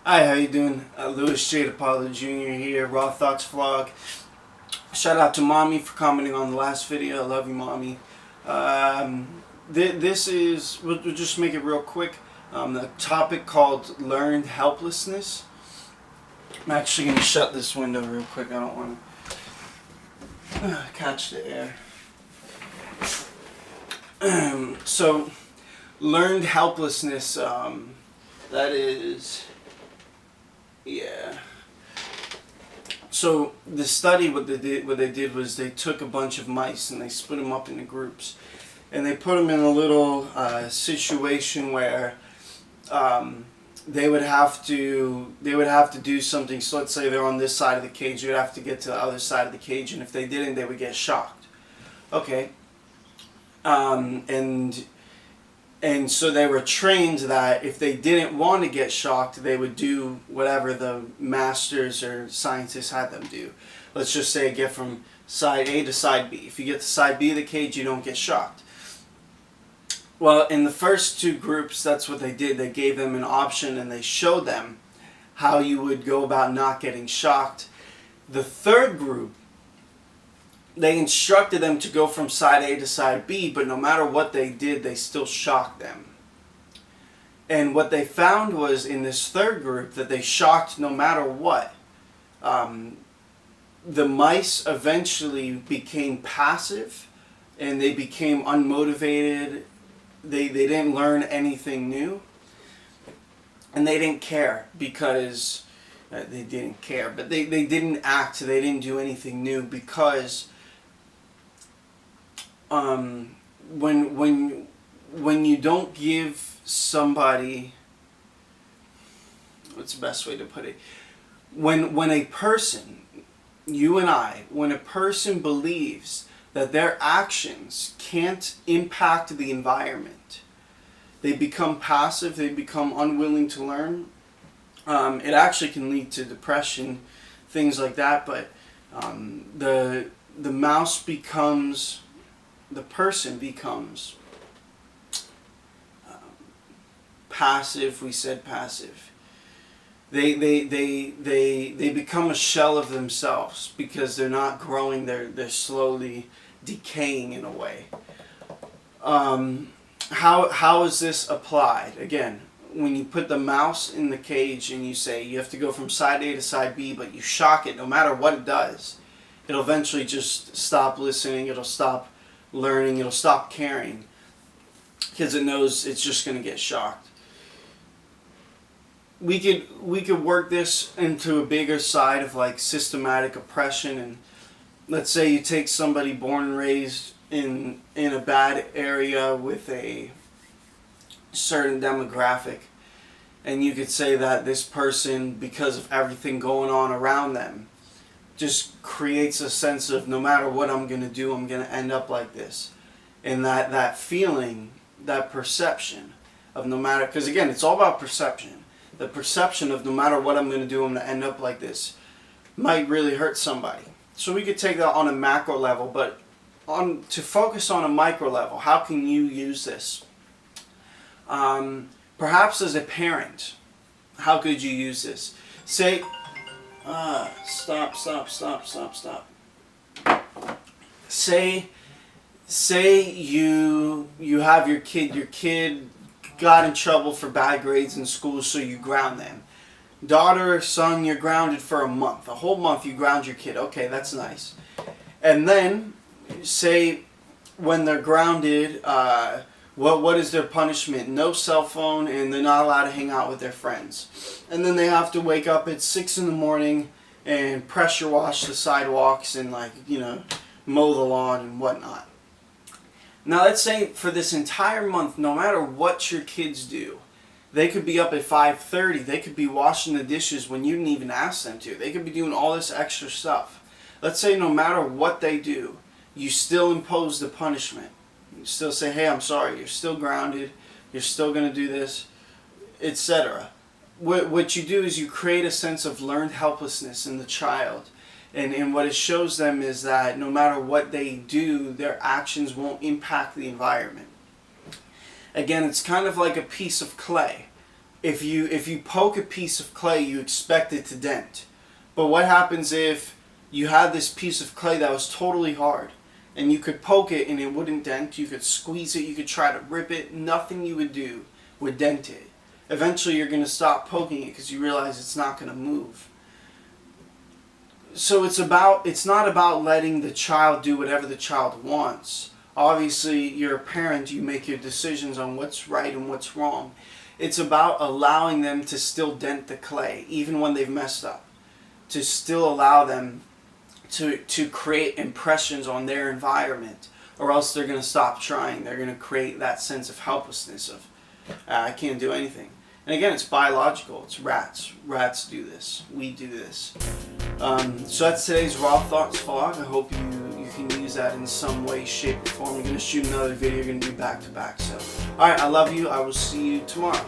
Hi, how you doing? Louis J. DePaulo Jr. here, Raw Thoughts Vlog. Shout out to Mommy for commenting on the last video. I love you, Mommy. This is, we'll just make it real quick, the topic called learned helplessness. I'm actually going to shut this window real quick. I don't want to catch the air. So, learned helplessness, that is... Yeah. So the study, what they did was they took a bunch of mice and they split them up into groups, and they put them in a little situation where they would have to do something. So let's say they're on this side of the cage, they would have to get to the other side of the cage, and if they didn't, they would get shocked. Okay. And so they were trained that if they didn't want to get shocked, they would do whatever the masters or scientists had them do. Let's just say get from side A to side B. If you get to side B of the cage, you don't get shocked. Well, in the first two groups, that's what they did. They gave them an option and they showed them how you would go about not getting shocked. The third group, they instructed them to go from side A to side B, but no matter what they did, they still shocked them. And what they found was in this third group that they shocked no matter what. The mice eventually became passive and they became unmotivated. They didn't learn anything new. And they didn't care because they didn't care, but they didn't act, they didn't do anything new because when you don't give somebody, what's the best way to put it? When a person, you and I, when a person believes that their actions can't impact the environment, they become passive, they become unwilling to learn. It actually can lead to depression, things like that, but the mouse becomes... the person becomes passive. We said passive. They become a shell of themselves because they're not growing. They're slowly decaying in a way. How is this applied? Again, when you put the mouse in the cage and you say you have to go from side A to side B, but you shock it no matter what it does, it'll eventually just stop listening. It'll stop learning, it'll stop caring because it knows it's just going to get shocked. We could work this into a bigger side of like systematic oppression, and let's say you take somebody born and raised in a bad area with a certain demographic, and you could say that this person, because of everything going on around them, just creates a sense of no matter what I'm going to do, I'm going to end up like this. And that feeling, that perception of no matter, because again, it's all about perception. The perception of no matter what I'm going to do, I'm going to end up like this might really hurt somebody. So we could take that on a macro level, but to focus on a micro level, how can you use this? Perhaps as a parent, how could you use this? Say, stop. Say you have your kid got in trouble for bad grades in school, so you ground them. Daughter or son, you're grounded for a month. A whole month you ground your kid. Okay, that's nice. And then, say when they're grounded, what is their punishment? No cell phone, and they're not allowed to hang out with their friends. And then they have to wake up at 6 in the morning and pressure wash the sidewalks and mow the lawn and whatnot. Now let's say for this entire month, no matter what your kids do, they could be up at 5:30, they could be washing the dishes when you didn't even ask them to. They could be doing all this extra stuff. Let's say no matter what they do, you still impose the punishment. You still say, hey, I'm sorry, you're still grounded, you're still going to do this, etc. What you do is you create a sense of learned helplessness in the child. And what it shows them is that no matter what they do, their actions won't impact the environment. Again, it's kind of like a piece of clay. if you poke a piece of clay, you expect it to dent. But what happens if you had this piece of clay that was totally hard, and you could poke it and it wouldn't dent? You could squeeze it, you could try to rip it, nothing you would do would dent it. Eventually you're going to stop poking it because you realize it's not going to move. So it's not about letting the child do whatever the child wants. Obviously, you're a parent, you make your decisions on what's right and what's wrong. It's about allowing them to still dent the clay, even when they've messed up. To still allow them to create impressions on their environment, or else they're going to stop trying. They're going to create that sense of helplessness of, I can't do anything. And again, it's biological. It's rats. Rats do this. We do this. So that's today's Raw Thoughts vlog. I hope you can use that in some way, shape, or form. I'm going to shoot another video. You're going to be back to back. So, alright, I love you. I will see you tomorrow.